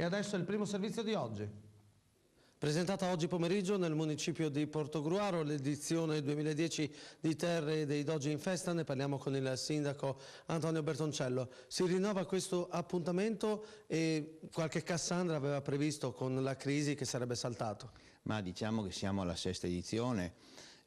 E adesso è il primo servizio di oggi. Presentata oggi pomeriggio nel municipio di Portogruaro l'edizione 2010 di Terre dei Dogi in Festa, ne parliamo con il sindaco Antonio Bertoncello. Si rinnova questo appuntamento e qualche Cassandra aveva previsto con la crisi che sarebbe saltato? Ma diciamo che siamo alla sesta edizione,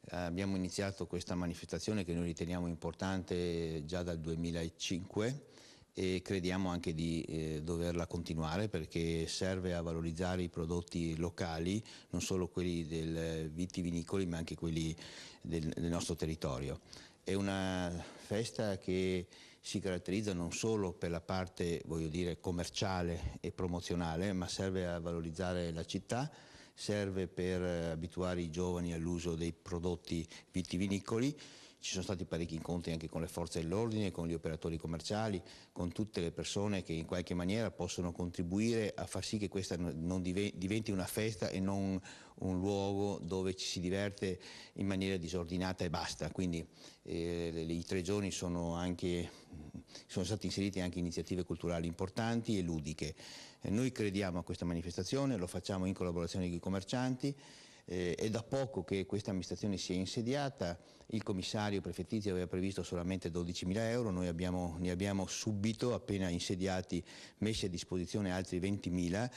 abbiamo iniziato questa manifestazione che noi riteniamo importante già dal 2005 e crediamo anche di doverla continuare perché serve a valorizzare i prodotti locali, non solo quelli del vitivinicoli ma anche quelli del nostro territorio. È una festa che si caratterizza non solo per la parte, voglio dire, commerciale e promozionale, ma serve a valorizzare la città, serve per abituare i giovani all'uso dei prodotti vitivinicoli. Ci sono stati parecchi incontri anche con le forze dell'ordine, con gli operatori commerciali, con tutte le persone che in qualche maniera possono contribuire a far sì che questa non diventi una festa e non un luogo dove ci si diverte in maniera disordinata e basta. Quindi i 3 giorni sono state inserite anche iniziative culturali importanti e ludiche. Noi crediamo a questa manifestazione, lo facciamo in collaborazione con i commercianti. È da poco che questa amministrazione si è insediata, il commissario prefettizio aveva previsto solamente 12.000 euro, noi ne abbiamo subito, appena insediati, messi a disposizione altri 20.000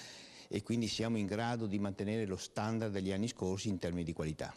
e quindi siamo in grado di mantenere lo standard degli anni scorsi in termini di qualità.